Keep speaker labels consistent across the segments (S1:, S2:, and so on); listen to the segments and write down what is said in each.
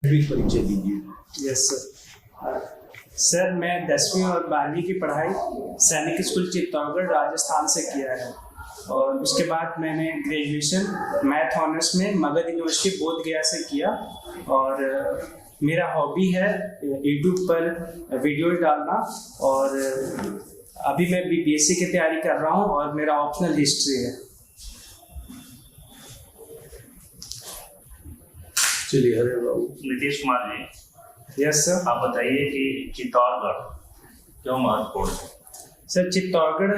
S1: भी परिचय दीजिए।
S2: Yes sir. सर मैं 10वीं और 12वीं की पढ़ाई सैनिक स्कूल चित्तौड़गढ़ राजस्थान से किया है और उसके बाद मैंने ग्रेजुएशन मैथ ऑनर्स में मगध यूनिवर्सिटी बोध गया से किया और मेरा हॉबी है यूट्यूब पर वीडियो डालना और अभी मैं बीपीएससी की तैयारी कर रहा हूँ और मेरा ऑप्शनल हिस्ट्री है।
S1: चलिए हरे बाबू।
S3: Nitish Kumar ji,
S2: yes sir.
S3: आप बताइए कि चित्तौड़गढ़ क्यों महत्वपूर्ण है?
S2: सर चित्तौड़गढ़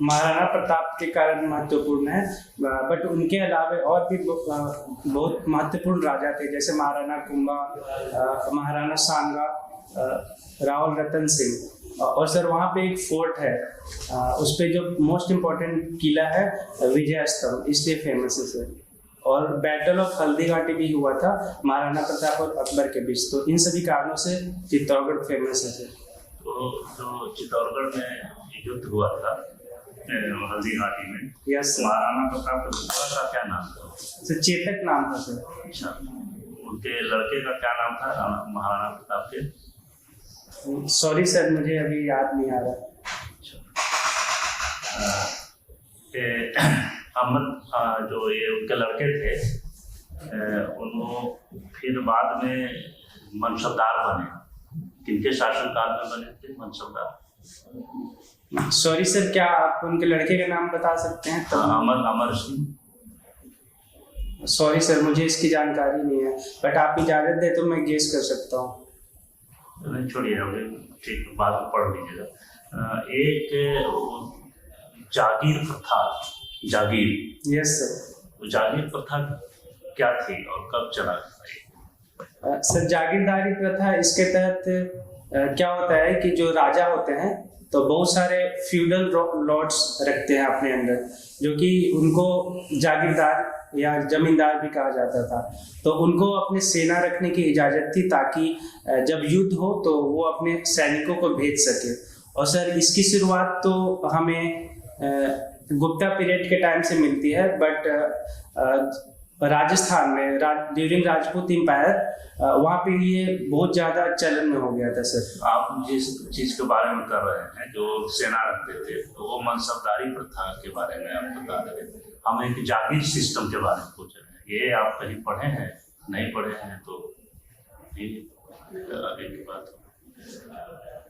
S2: महाराणा प्रताप के कारण महत्वपूर्ण है, बट उनके अलावा और भी बहुत महत्वपूर्ण राजा थे, जैसे महाराणा कुंभा, महाराणा सांगा, रावल रतन सिंह। और सर वहाँ पे एक फोर्ट है, उस पे जो मोस्ट इम्पोर्टेंट किला है विजय स्तंभ, इसलिए फेमस है सर। और बैटल ऑफ हल्दी घाटी भी हुआ था महाराणा प्रताप और अकबर के बीच, तो इन सभी कारणों से चित्तौड़गढ़ फेमस है सर।
S3: तो जो चित्तौड़गढ़ में युद्ध हुआ था हल्दी घाटी में,
S2: यस सर।
S3: महाराणा प्रताप का क्या नाम था?
S2: सर चेतक नाम था सर।
S3: अच्छा, उनके लड़के का क्या नाम था महाराणा प्रताप के?
S2: सॉरी सर, मुझे अभी याद नहीं आ रहा।
S3: अहमद जो ये उनके लड़के थे, उन्होंने फिर बाद में मनसबदार बने। किनके शासनकाल में बने थे मनसबदार?
S2: सॉरी सर, क्या आप उनके लड़के का नाम बता सकते हैं? तो
S3: अमर सिंह।
S2: सॉरी सर, मुझे इसकी जानकारी नहीं है, बट आप इजाज़त दे तो मैं गेस कर सकता हूँ।
S3: नहीं छोड़िए, ठीक बाद में पढ़ लीजिएगा। एक जागीर प्रथा, जागीर।
S2: Yes sir.
S3: जागीर प्रथा क्या थी और कब चला था?
S2: सर जागीरदारी प्रथा, इसके तहत क्या होता है कि जो राजा होते हैं तो बहुत सारे फ्यूडल लॉर्ड्स रखते हैं अपने अंदर, जो कि उनको जागीरदार या जमींदार भी कहा जाता था। तो उनको अपने सेना रखने की इजाज़त थी ताकि जब युद्ध हो तो वो अपने सैनिकों को भेज सके। और सर इसकी शुरुआत तो हमें गुप्ता पीरियड के टाइम से मिलती है, बट राजस्थान में ड्यूरिंग राजपूत एम्पायर वहाँ पे ये बहुत ज़्यादा चलन में हो गया था सर।
S3: आप जिस चीज़ के बारे में कर रहे हैं, जो सेना रखते थे, तो वो मनसबदारी प्रथा के बारे में आप बता रहे थे। हम एक जागीर सिस्टम के बारे में पूछ रहे हैं। ये आप कहीं पढ़े हैं? नहीं पढ़े हैं तो आगे की बात।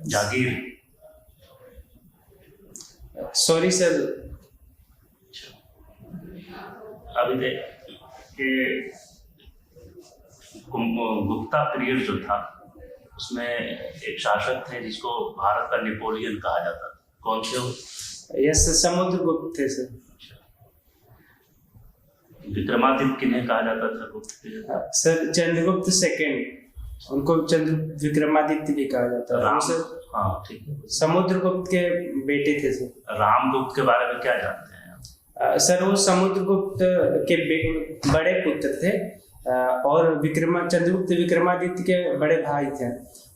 S3: जागीर,
S2: सॉरी सर।
S3: अभी देख कि गुप्ता पीरियड जो था उसमें एक शासक थे जिसको भारत का नेपोलियन कहा जाता था। कौन थे वो?
S2: यस सर, समुद्रगुप्त थे सर।
S3: विक्रमादित्य किन्हें कहा जाता था गुप्त?
S2: सर चंद्रगुप्त सेकेंड, उनको चंद्र विक्रमादित्य भी कहा जाता है सर।
S3: हाँ ठीक है।
S2: समुद्रगुप्त के बेटे थे सर।
S3: रामगुप्त के बारे में क्या जानते हैं?
S2: सर वो समुद्रगुप्त के बड़े पुत्र थे और चंद्रगुप्त विक्रमादित्य के बड़े भाई थे।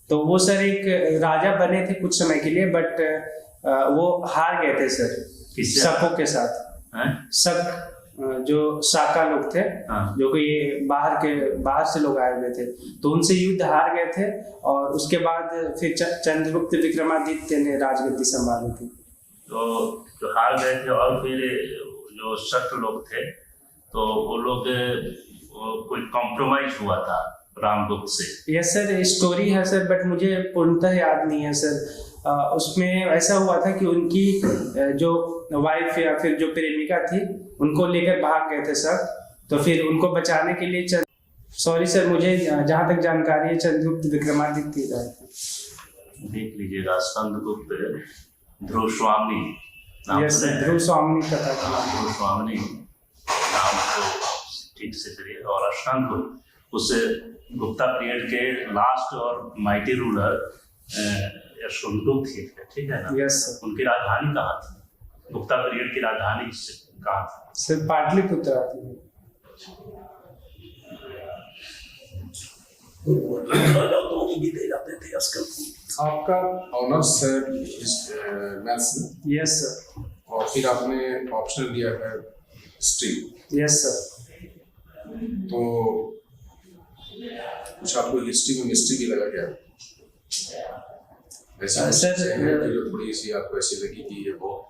S2: तो वो सर एक राजा बने थे कुछ समय के लिए, बट वो हार गए थे सर शकों के साथ। शक जो शाका लोग थे, जो कि ये बाहर से लोग आए हुए थे, तो उनसे युद्ध हार गए थे और उसके बाद फिर चंद्रगुप्त विक्रमादित्य ने राजगद्दी संभाली थी।
S3: तो जो हार गए थे और फिर जो शक लोग थे, तो वो लोग कोई कॉम्प्रोमाइज हुआ था रामगुप्त से।
S2: यस सर, स्टोरी है सर, बट मुझे पूर्णतः याद नहीं है सर। उसमें ऐसा हुआ था कि उनकी जो वाइफ या फिर जो प्रेमिका थी उनको लेकर भाग गए थे सर, तो फिर उनको बचाने के लिए सॉरी सर, मुझे जहाँ तक जानकारी है चंद्रगुप्त विक्रमादित्य रहे थे।
S3: देख लीजिएगा, स्कंदगुप्त, ध्रुव स्वामी।
S2: यस सर, ध्रुव स्वामी कथा था।
S3: ध्रुव स्वामी नाम को ठीक से करिए। और स्कंदगुप्त उससे गुप्ता पीरियड के लास्ट और माइटी रूलर यशवंतगुप्त थे, ठीक है ना?
S2: Yes sir.
S3: उनकी राजधानी कहाँ थी? गुप्ता पीरियड की राजधानी कहाँ थी?
S2: सर पाटलिपुत्र आती है।
S4: आपका ऑनर्स है मैथ्स में?
S2: Yes sir.
S4: और फिर आपने ऑप्शनल लिया है हिस्ट्री।
S2: Yes sir.
S4: तो कुछ आपको हिस्ट्री में मिस्ट्री भी लगा क्या? ऐसी कुछ
S2: सर,
S4: चीजें हैं कि जो थोड़ी सी आपको ऐसी लगी कि ये बहुत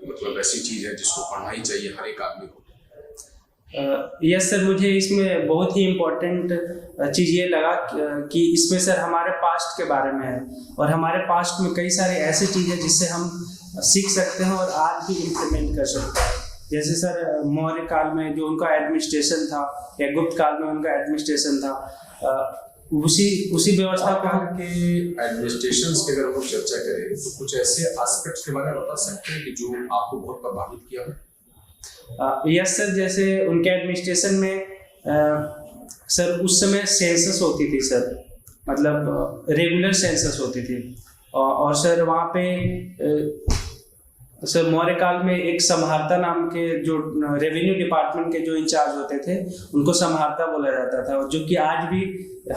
S4: मतलब ऐसी चीज है जिसको पढ़ना ही चाहिए हर एक आदमी को?
S2: यस सर, मुझे इसमें बहुत ही इम्पोर्टेंट चीज़ ये लगा कि इसमें सर हमारे पास्ट के बारे में है, और हमारे पास्ट में कई सारी ऐसी चीज़ें जिससे हम सीख सकते हैं और आज भी इम्प्लीमेंट कर सकते हैं। जैसे सर मौर्य काल में जो उनका एडमिनिस्ट्रेशन था, या गुप्त काल में उनका एडमिनिस्ट्रेशन था, उसी व्यवस्था को हम
S4: के एडमिनिस्ट्रेशन की अगर हम चर्चा करें तो कुछ ऐसे एस्पेक्ट्स के बारे में बता सकते हैं कि जो आपको बहुत प्रभावित किया हो?
S2: यस सर, जैसे उनके एडमिनिस्ट्रेशन में सर उस समय सेंसस होती थी सर, मतलब रेगुलर सेंसस होती थी, और सर वहाँ पे सर मौर्य काल में एक समहर्ता नाम के जो रेवेन्यू डिपार्टमेंट के जो इंचार्ज होते थे उनको समहर्ता बोला जाता था, जो कि आज भी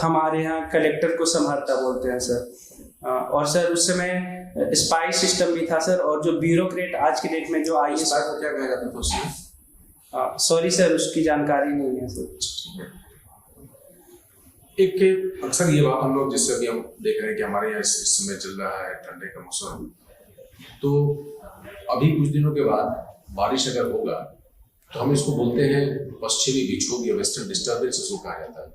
S2: हमारे यहाँ कलेक्टर को समहर्ता बोलते हैं सर। और सर उस समय स्पाई सिस्टम भी था सर, और जो ब्यूरोक्रेट आज की डेट में जो आई
S4: इस बात को क्या कहा जाता था उसमें?
S2: सॉरी सर, उसकी जानकारी नहीं है सर।
S4: एक अक्सर ये बात हम लोग जिससे अभी हम देख रहे हैं कि हमारे यहाँ इस समय चल रहा है ठंडे का मौसम, तो अभी कुछ दिनों के बाद बारिश अगर होगा तो हम इसको बोलते हैं पश्चिमी विक्षोभ या वेस्टर्न डिस्टर्बेंस इसको कहा जाता है।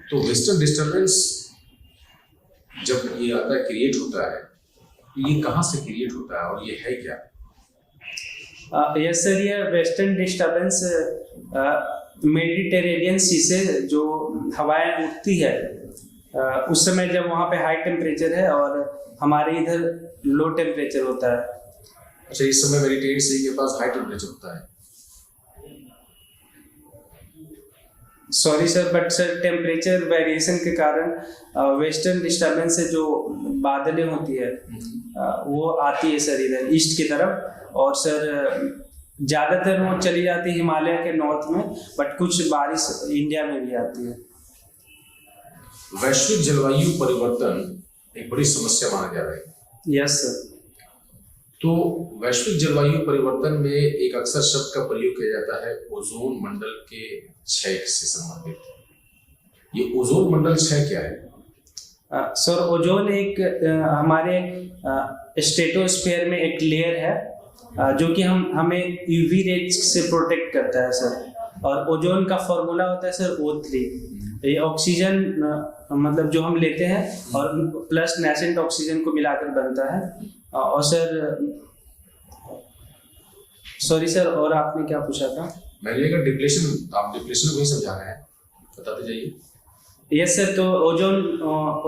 S4: तो वेस्टर्न डिस्टर्बेंस जब ये आता है, क्रिएट होता है, तो ये कहाँ से क्रिएट होता है और ये है क्या?
S2: यस सर, ये वेस्टर्न डिस्टर्बेंस मेडिटेरेनियन सी से जो हवाएं उठती है उस समय जब वहाँ पे हाई टेम्परेचर है और हमारे इधर लो टेम्परेचर होता है।
S4: अच्छा, इस समय मेडिटेरेनियन सी के पास हाई टेम्परेचर होता है?
S2: Sorry sir, but sir temperature variation के कारण वेस्टर्न डिस्टर्बेंस से जो बादलें होती है वो आती है सर इधर ईस्ट की तरफ, और सर ज़्यादातर वो चली जाती है हिमालय के नॉर्थ में, बट कुछ बारिश इंडिया में भी आती है।
S4: वैश्विक जलवायु परिवर्तन एक बड़ी समस्या माना जा रहा है।
S2: Yes sir.
S4: तो वैश्विक जलवायु परिवर्तन में एक अक्सर शब्द का प्रयोग किया जाता है ओजोन मंडल के क्षय से संबंधित। ये ओजोन मंडल क्षय क्या है?
S2: सर ओजोन एक हमारे स्ट्रेटोस्फीयर में एक लेयर है जो कि हमें यूवी रेज से प्रोटेक्ट करता है सर, और ओजोन का फॉर्मूला होता है सर O3। ये ऑक्सीजन मतलब जो हम लेते हैं और प्लस नेसेंट ऑक्सीजन को मिलाकर बनता है। और सर सॉरी सर, और आपने क्या पूछा था?
S4: मैंने कहा डिप्लेशन, आप डिप्लेशन को ही समझा रहे हैं, बताते जाइए।
S2: यस सर, तो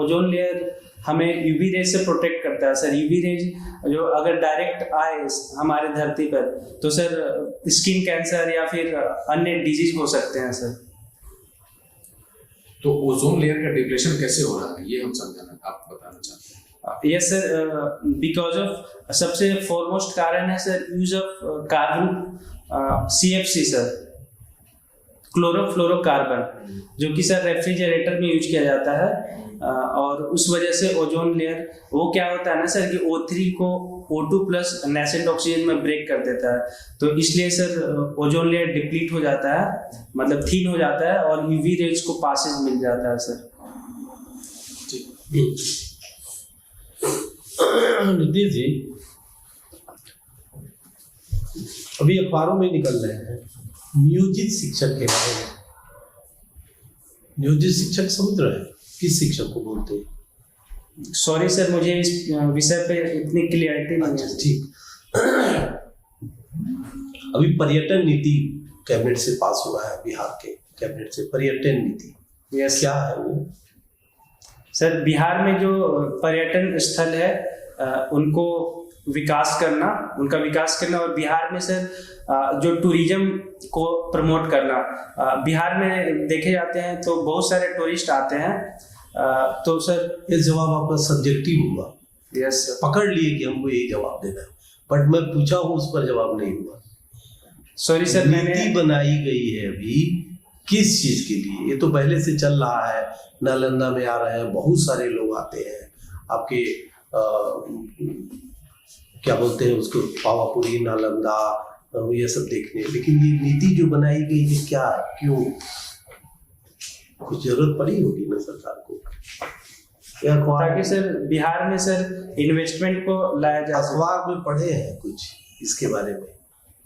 S2: ओजोन लेयर हमें यूवी रेज से प्रोटेक्ट करता है सर। यूवी रेज जो अगर डायरेक्ट आए हमारे धरती पर तो सर स्किन कैंसर या फिर अन्य डिजीज हो सकते हैं सर।
S4: तो ओजोन लेयर का डिप्लेशन कैसे हो रहा है ये हम समझाना, आप बताना चाहते हैं?
S2: यस सर, बिकॉज ऑफ सबसे फॉरमोस्ट कारण है sir use of carbon CFC sir, chlorofluorocarbon, जो कि सर रेफ्रिजरेटर में यूज किया जाता है। और उस वजह से ओजोन लेयर वो क्या होता है ना सर कि O3 को O2 प्लस नेसेंट ऑक्सीजन में ब्रेक कर देता है, तो इसलिए सर ओजोन लेयर डिप्लीट हो जाता है, मतलब थीन हो जाता है, और यूवी रेज को पासेज मिल जाता है सर।
S1: नीतीश जी, अभी अखबारों में निकल रहे हैं नियोजित शिक्षक के बारे में। नियोजित शिक्षक समझ रहे हैं किस शिक्षक को बोलते हैं?
S2: सॉरी सर, मुझे इस विषय पे इतनी क्लियरिटी नहीं है।
S1: ठीक, अभी पर्यटन नीति कैबिनेट से पास हुआ है, बिहार के कैबिनेट से पर्यटन नीति।
S2: यस,
S1: क्या है वो?
S2: सर बिहार में जो पर्यटन स्थल है उनको विकास करना, उनका विकास करना, और बिहार में सर जो टूरिज्म को प्रमोट करना। बिहार में देखे जाते हैं तो बहुत सारे टूरिस्ट आते हैं, तो सर
S1: ये जवाब आपका सब्जेक्टिव हुआ।
S2: यस सर,
S1: पकड़ लिए कि हमको यही जवाब देना है, बट मैं पूछा हूँ उस पर जवाब नहीं हुआ।
S2: सॉरी सर,
S1: नीति बनाई गई है अभी किस चीज के लिए? ये तो पहले से चल रहा है, नालंदा में आ रहे हैं, बहुत सारे लोग आते हैं आपके क्या बोलते हैं उसको, पावापुरी, नालंदा, ये सब देखने, लेकिन ये नीति जो बनाई गई है क्या, क्यों? कुछ जरूरत पड़ी होगी ना सरकार को, या
S2: ताकि सर बिहार में सर इन्वेस्टमेंट को लाया जा सके।
S1: अखबार में पढ़े हैं कुछ इसके बारे में?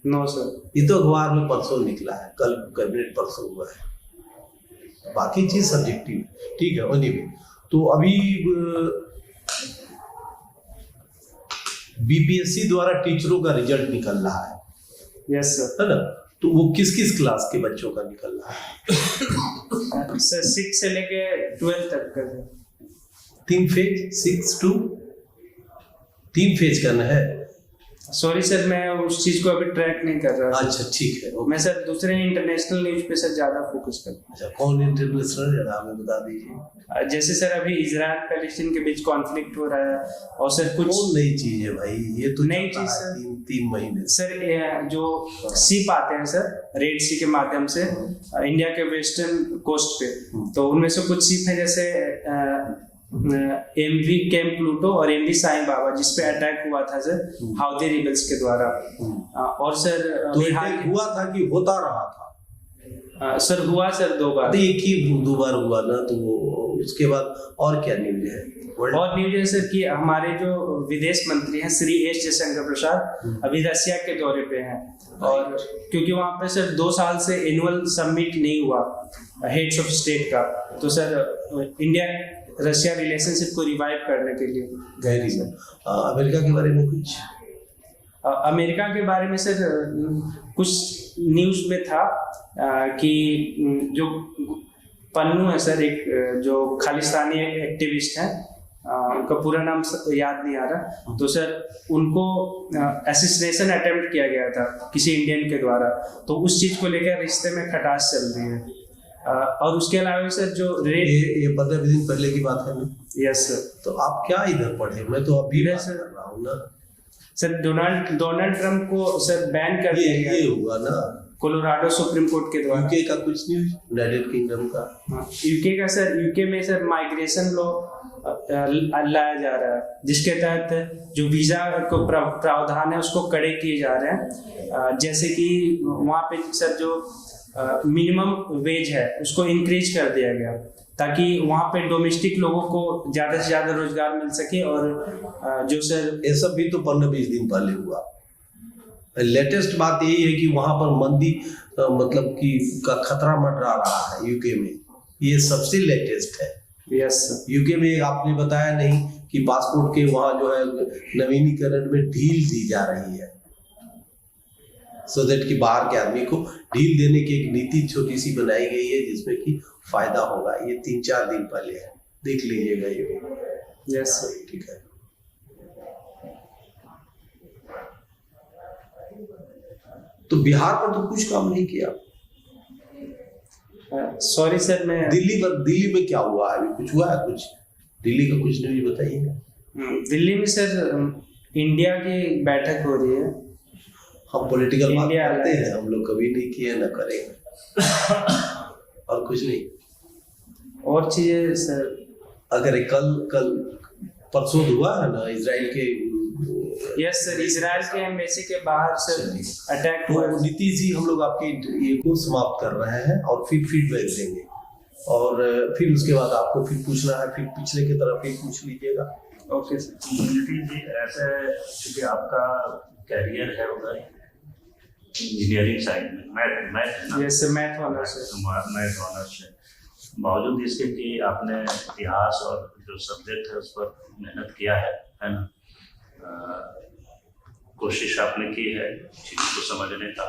S2: नो सर,
S1: ये तो अखबार में परसों निकला है, कल कैबिनेट परसों हुआ है, बाकी चीज सब्जेक्टिव, ठीक है। एनीवे, तो अभी बीपीएससी द्वारा टीचरों का रिजल्ट निकल रहा है,
S2: यस सर,
S1: है ना? तो वो किस किस क्लास के बच्चों का निकल रहा है?
S2: सर 6 से लेके 12 तक का सर।
S1: 3 फेज, 6 to 3 फेज करना है।
S2: सॉरी सर, मैं उस चीज को अभी ट्रैक नहीं कर रहा।
S1: अच्छा ठीक है, ओके।
S2: मैं सर दूसरे इंटरनेशनल न्यूज पे सर ज्यादा फोकस करता हूँ।
S1: अच्छा, कौन इंटरनेशनल जरा हमें बता दीजिए।
S2: जैसे सर अभी इजराइल पैलेस्टीन के बीच कॉन्फ्लिक्ट हो रहा है, और सर कुछ
S1: कौन नई चीज है भाई? ये तो
S2: नई
S1: चलता
S2: चीज
S1: है
S2: सर।
S1: 3 महीने से।
S2: सर जो सीप आते हैं सर रेड सी के माध्यम से इंडिया के वेस्टर्न कोस्ट पे, तो उनमें से कुछ सीप है जैसे एमवी कैंप प्लूटो और एमवी साईं बाबा, जिसपे अटैक हुआ था सर हाउदी रिबल्स के द्वारा। और सर
S1: तो
S2: बिहार
S1: अटैक हुआ था कि होता रहा था?
S2: सर हुआ सर 2 बार।
S1: तो एक ही 2 बार हुआ ना, तो उसके बाद और क्या न्यूज है?
S2: और न्यूज है सर कि हमारे जो विदेश मंत्री हैं श्री एस जयशंकर प्रसाद अभी रशिया के दौरे पे हैं, और क्योंकि वहाँ पे सर 2 साल से एनुअल समिट नहीं हुआ हेड्स ऑफ स्टेट का, तो सर इंडिया रशिया रिलेशनशिप को रिवाइव करने के लिए
S1: गए रीजन। अमेरिका के बारे में कुछ?
S2: अमेरिका के बारे में सर कुछ न्यूज में था कि जो पन्नू है सर, एक जो खालिस्तानी एक्टिविस्ट हैं, उनका पूरा नाम याद नहीं आ रहा, तो सर उनको असिस्टेशन अटेम्प्ट किया गया था किसी इंडियन के द्वारा, तो उस चीज को लेकर रिश्ते में खटास चल रही है। और उसके अलावा सर जो रेट,
S1: ये 15 दिन पहले की बात है ना?
S2: Yes sir.
S1: तो आप क्या इधर पढ़े? मैं तो अभी बात कर रहा हूँ ना
S2: सर। डोनाल्ड ट्रम्प को सर बैन कर दिया गया,
S1: ये हुआ ना
S2: कोलोराडो सुप्रीम कोर्ट के द्वारा।
S1: यूके का कुछ न्यूज, यूनाइटेड किंगडम का?
S2: यूके का सर, यूके में सर माइग्रेशन लॉ लाया जा रहा है, जिसके तहत जो वीजा को प्रावधान है उसको कड़े किए जा रहे हैं। जैसे कि वहाँ पे सर जो मिनिमम वेज है उसको इंक्रीज कर दिया गया, ताकि वहाँ पे डोमेस्टिक लोगों को ज्यादा से ज्यादा रोजगार मिल सके। और जो सर
S1: ये सब भी तो 15-20 दिन पहले हुआ। लेटेस्ट बात यही है कि वहां पर मंदी मतलब कि का खतरा मंडरा रहा है यूके में, ये सबसे लेटेस्ट है।
S2: यस
S1: यूके में आपने बताया नहीं कि पासपोर्ट के वहां जो है नवीनीकरण में ढील दी जा रही है, सो दैट कि बाहर के आदमी को ढील देने की एक नीति छोटी सी बनाई गई है, जिसमें कि फायदा होगा। ये 3-4 दिन पहले है, देख लीजिएगा ये भी।
S2: यस
S1: ठीक है। तो बिहार पर तो कुछ काम नहीं किया।
S2: सॉरी सर, मैं
S1: दिल्ली में क्या हुआ है? अभी कुछ हुआ है? कुछ दिल्ली का कुछ न्यूज बताइए।
S2: दिल्ली में सर इंडिया की बैठक हो रही है।
S1: हम पॉलिटिकल बात
S2: इंडिया
S1: करते हैं, हम लोग कभी नहीं किए ना करेंगे। और कुछ नहीं।
S2: और चीजें सर,
S1: अगर कल परसों हुआ है ना इजराइल के,
S2: यस सर, इजराइल के एम्बेसी के बाहर सर अटैक हुआ।
S1: तो नीतीश जी, हम लोग आपकी ये को समाप्त कर रहे हैं और फिर फीडबैक देंगे, और फिर उसके बाद आपको फिर पूछना है, फिर पिछले की तरफ फिर पूछ लीजिएगा।
S2: Okay sir.
S3: नितिन जी, ऐसे क्योंकि आपका कैरियर है उधर इंजीनियरिंग साइड में, math
S2: yes sir, math honours
S3: है, बावजूद इसके कि आपने इतिहास और जो सब्जेक्ट है उस पर मेहनत किया है ना, कोशिश आपने की है चीज़ों को समझने का।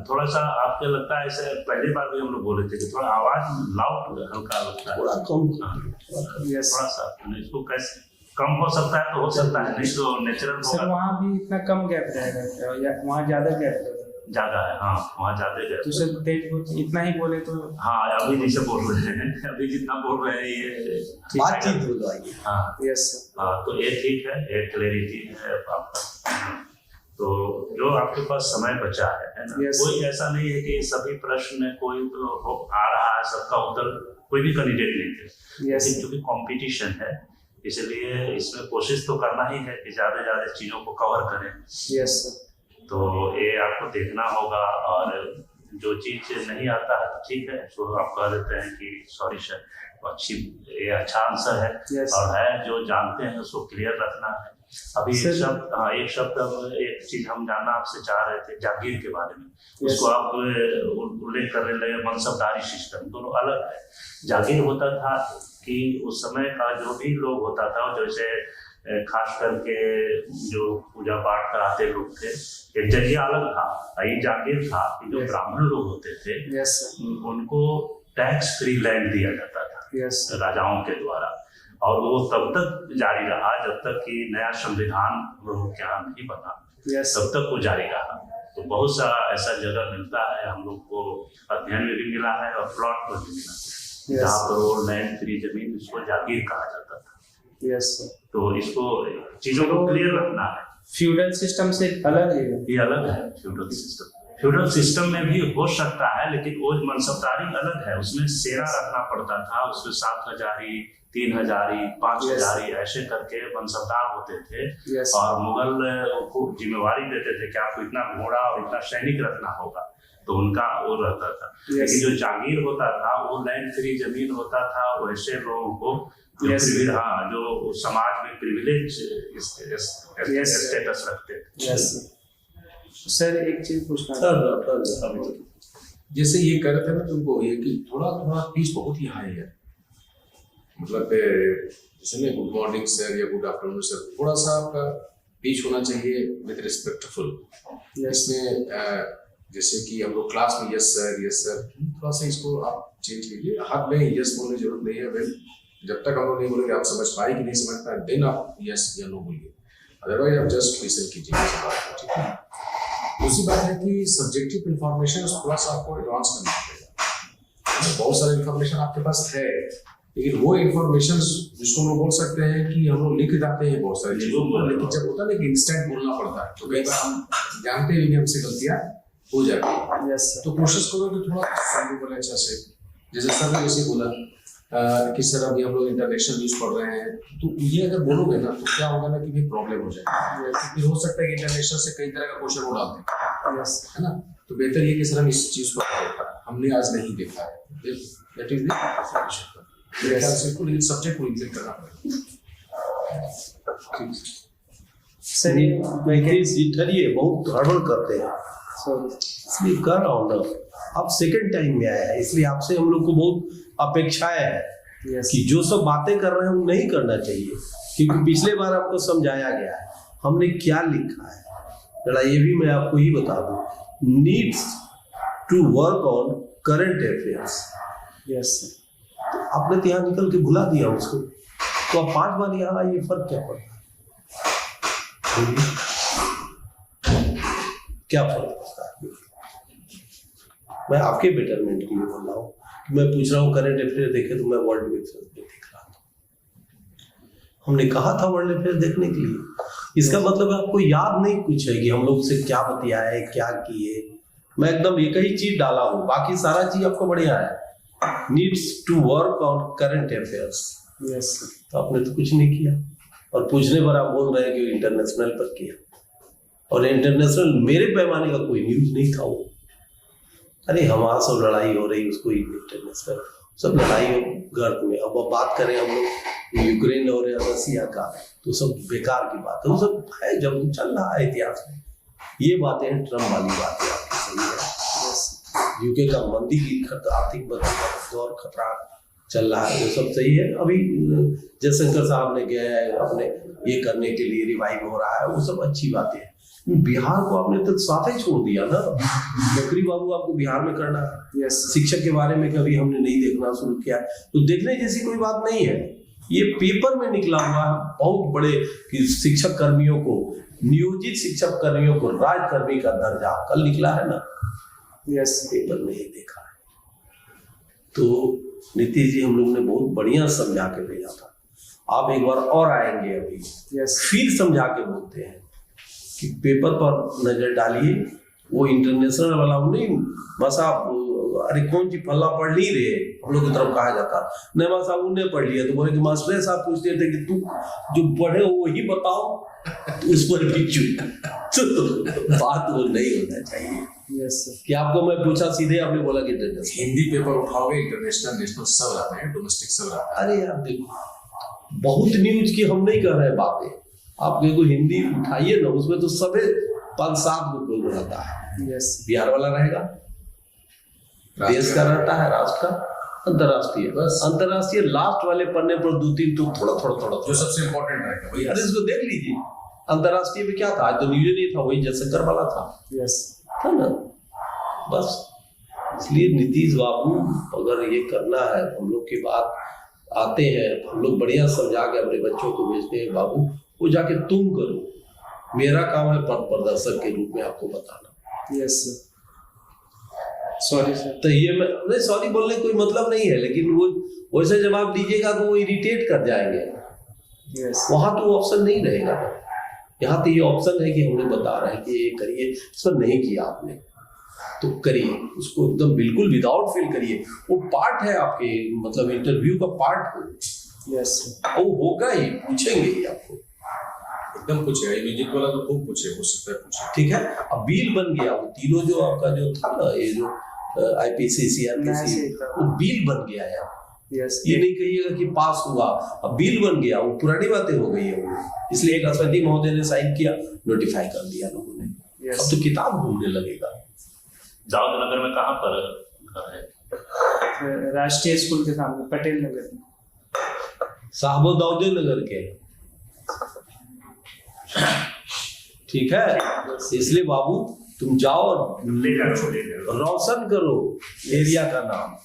S3: थोड़ा सा आपको लगता है, ऐसे पहली बार भी हम लोग बोले थे कि थोड़ा आवाज लाउड हल्का लगता है,
S1: थोड़ा कम।
S3: थोड़ा सा इसको कैसे कम हो सकता है? तो हो सकता है, नहीं तो नेचुरल
S2: सर वहाँ भी इतना कम गैप रहेगा या वहाँ ज्यादा गैप रहेगा?
S3: ज्यादा है, हाँ वहाँ ज्यादा गैप।
S2: तो सर तेज इतना ही बोले तो?
S3: हाँ, अभी जैसे बोल रहे हैं, अभी जितना बोल रहे हैं ये
S1: बातचीत हो जाएगी।
S3: हाँ
S2: यस
S3: हाँ, तो ये ठीक है, ये क्लैरिटी है आपका। तो जो आपके पास समय बचा है ना, कोई ऐसा नहीं है कि सभी प्रश्न कोई तो आ रहा है सबका उत्तर कोई भी कैंडिडेट नहीं थे, लेकिन क्योंकि कंपटीशन है इसलिए इसमें कोशिश तो करना ही है कि ज्यादा से ज्यादा चीजों को कवर करें।
S2: यस।
S3: तो ये आपको देखना होगा, और जो चीज नहीं आता है ठीक है, तो आप कह देते हैं कि सॉरी सर, अच्छी, ये अच्छा आंसर है।
S2: Yes.
S3: और है जो जानते हैं उसको क्लियर रखना है। अभी एक शब्द एक चीज हम जानना आपसे चाह रहे थे जागीर के बारे में। उसको आप उल्लेख करने लगे, मनसबदारी सिस्टम, दोनों अलग है। जागीर होता था कि उस समय का जो भी लोग होता था, जैसे खास करके जो पूजा पाठ कराते लोग थे, एक जरिया अलग था। ये जागीर था कि जो ब्राह्मण लोग होते थे उनको टैक्स फ्री लैंड दिया जाता था राजाओं के द्वारा, और वो तब तक जारी रहा जब तक कि नया संविधान लोगों के यहाँ नहीं बना, तब तक वो जारी रहा। तो बहुत सा ऐसा जगह मिलता है, हम लोग को अध्ययन में भी मिला है और प्लॉट पर भी मिला, जहाँ पर वो लैंड फ्री जमीन, इसको जागीर कहा जाता था। तो इसको चीजों को क्लियर रखना है।
S2: फ्यूडल सिस्टम से अलग है,
S3: ये अलग है फ्यूडल सिस्टम। फ्यूडल सिस्टम में भी हो सकता है, लेकिन वो मनसबदारी अलग है। उसमें सेना रखना पड़ता था, उसमें 7 हजारी, 3 हजारी, 5 हजारी ऐसे करके मनसबदार होते थे। और मुगल को जिम्मेवारी देते थे कि आपको इतना घोड़ा और इतना सैनिक रखना होगा, तो उनका वो रहता था। लेकिन जो जागीर होता था वो लैंड फ्री जमीन होता था, वैसे लोगों को जो समाज में प्रिविलेज स्टेटस रखते थे।
S2: सर एक चीज पूछना
S1: सर,
S4: जैसे ये कह रहे थे ना तुमको, ये कि थोड़ा थोड़ा फीस बहुत ही हाई है, मतलब जैसे नहीं गुड मॉर्निंग सर या गुड आफ्टरनून सर, थोड़ा सा आपका फीस होना चाहिए विद रिस्पेक्टफुल। इसमें जैसे कि हम लोग क्लास में यस सर, थोड़ा सा इसको आप चेंज कीजिए। हाथ में यस बोलने की जरूरत नहीं है। वेल, जब तक हम लोग नहीं बोलेंगे आप समझ पाए कि नहीं समझ पाए, देन आप यस या नो बोलिए, अदरवाइज आप जस्ट लिसन कीजिए। ठीक है। दूसरी बात है कि सब्जेक्टिव इंफॉर्मेशन थोड़ा सा आपको एडवांस करना पड़ेगा। बहुत सारा इंफॉर्मेशन आपके पास है, लेकिन वो इंफॉर्मेशन जिसको हम लोग बोल सकते हैं कि हम लोग लिख जाते हैं बहुत सारी चीजों को, लेकिन जब होता है ना कि इंस्टेंट बोलना पड़ता है, तो कई बार हम जानते हुए भी हमसे गलतियां हो जाती है। तो कोशिश करो कि थोड़ा समझो बोले अच्छा से। जैसे सर ने जैसे बोला कि सर अभी हम लोग इंटरनेशनल न्यूज पढ़ रहे हैं, तो ये अगर बोलोगे ना तो क्या होगा ना कि भी प्रॉब्लम हो जाएगी। फिर हो सकता है कि इंटरनेशनल से कई तरह का क्वेश्चन उड़ा दें, है ना। तो बेहतर ये कि सर हम इस चीज को हमने आज नहीं देखा है, दैट इज द सब्जेक्ट को इंक्लूड करना पड़ेगा।
S2: सर
S1: जी ठहरिए, बहुत गड़बड़ करते हैं, इसलिए कर रहा हूँ ना। आप सेकंड टाइम में आया है, इसलिए आपसे हम लोग को बहुत अपेक्षाएं है कि जो सब बातें कर रहे हैं वो नहीं करना चाहिए, क्योंकि पिछले बार आपको समझाया गया है हमने क्या लिखा है। जरा ये भी मैं आपको ही बता दूं, needs to work on current affairs.
S2: Yes
S1: तो आपने तो यहाँ निकल के भुला दिया उसको, तो आप 5 बार यहाँ आइए, फर्क क्या पड़ता है? क्या फर्क पड़ता है? मैं आपके बेटरमेंट के लिए बोल रहा हूँ। मैं पूछ रहा हूँ करंट अफेयर देखे, तो मैं वर्ल्ड अफेयर देख रहा था। हमने कहा था वर्ल्ड अफेयर देखने के लिए, इसका मतलब आपको याद नहीं कुछ है कि हम लोग से क्या बतियाए, क्या किए। मैं एकदम एक ही चीज डाला हूँ, बाकी सारा चीज आपको बढ़िया है। Needs to work on current affairs.
S2: Yes.
S1: तो आपने तो कुछ नहीं किया, और पूछने पर आप बोल रहे हैं कि इंटरनेशनल पर किया, और इंटरनेशनल मेरे पैमाने का कोई न्यूज नहीं था वो। अरे हमारा सब लड़ाई हो रही, उसको इंटरनेशनल सब लड़ाई हो गर्त में। अब बात करें हम लोग यूक्रेन और रसिया का, तो सब बेकार की बात है, वो सब है जब चल रहा है इतिहास में। ये बातें हैं ट्रम्प वाली बातें आपकी सही है। यूके का मंदी की आर्थिक दौर खतरा चल रहा है, वो सब सही है। अभी जयशंकर साहब ने गए हैं अपने ये करने के लिए, रिवाइव हो रहा है, वो सब अच्छी बातें हैं। बिहार को आपने तो साथ ही छोड़ दिया ना, नौकरी बाबू आपको बिहार में करना है। शिक्षक के बारे में कभी हमने नहीं देखना शुरू किया, तो देखने जैसी कोई बात नहीं है। ये पेपर में निकला हुआ है बहुत बड़े कि शिक्षक कर्मियों को, नियोजित शिक्षक कर्मियों को राजकर्मी का दर्जा कल निकला है ना।
S2: यस,
S1: पेपर में ही देखा है। तो नीतीश जी हम लोग ने बहुत बढ़िया समझा के भेजा था, आप एक बार और आएंगे अभी, फिर समझा के बोलते हैं कि पेपर पर नजर डालिए। वो इंटरनेशनल वाला नहीं, बस आप अरे कौन सी फल्ला पढ़ नहीं रहे, हम लोग की तरफ कहा जाता नहीं मां साहब उन्हें पढ़ लिया, तो बोले कि मास्टर साहब पूछते थे कि तू जो पढ़े हो वही बताओ, तो उस पर भी चुप। तो बात वो नहीं होना चाहिए।
S2: यस
S1: कि आपको मैं पूछा सीधे आपने बोला कि इंटरनेशनल।
S4: हिंदी पेपर उठाओगे इंटरनेशनल नेशनल सब रहते हैं, डोमेस्टिक सब रहता है।
S1: अरे यार देखो बहुत न्यूज की हम नहीं कर रहे बातें, आप देखो हिंदी उठाइए ना, उसमें तो सबे 5-7 गो लोग रहता है।
S2: यस
S1: बिहार वाला रहेगा, देश का रहता है, राष्ट्र का, अंतरराष्ट्रीय।
S4: बस।
S1: अंतरराष्ट्रीय लास्ट वाले पन्ने पर 2-3 तो थोड़ा
S4: जो सबसे इम्पोर्टेंट रहेगा वही।
S1: अरे इसको देख लीजिए, अंतरराष्ट्रीय में क्या था, आज तो न्यूज नहीं था, वही जयशंकर वाला था,
S2: यस
S1: था ना। बस इसलिए नीतीश बाबू अगर ये करना है, हम लोग की बात आते हैं, हम लोग बढ़िया समझा के अपने बच्चों को भेजते हैं, बाबू वो जाके तुम करो, मेरा काम है पथ प्रदर्शक के रूप में आपको बताना।
S2: Yes sorry sir.
S1: तो ये मैं नहीं, सॉरी बोलने कोई मतलब नहीं है, लेकिन वो वैसे जवाब दीजिएगा तो वो इरिटेट कर जाएंगे।
S2: यस
S1: वहां तो ऑप्शन नहीं रहेगा, यहाँ तो ये ऑप्शन है कि हम लोग बता रहे हैं कि ये करिए, इसको नहीं किया आपने तो करिए, उसको एकदम बिल्कुल विदाउट फील करिए, वो पार्ट है आपके, मतलब इंटरव्यू का पार्ट हो।
S2: यस
S1: वो होगा ही, पूछेंगे ही आपको,
S4: एकदम पूछेगा, म्यूजिक वाला तो खूब पूछे, हो सकता है पूछे।
S1: ठीक है। अब बिल बन गया, वो तीनों जो आपका जो था ना, ये जो IPC CRPC, वो बिल बन गया है।
S2: यस
S1: ये नहीं कहिएगा कि पास हुआ, अब बिल बन गया, वो पुरानी बातें हो गई है वो, इसलिए एक राष्ट्रपति महोदय ने साइन किया, नोटिफाई कर दिया लोगों ने, अब तो किताब घूमने लगेगा।
S3: दाऊद नगर में कहाँ पर घर है?
S2: राष्ट्रीय स्कूल के सामने पटेल नगर में।
S1: साहबो दाऊदे नगर के, ठीक है। इसलिए बाबू तुम जाओ और
S3: ले जाओ
S1: रोशन करो एरिया का नाम।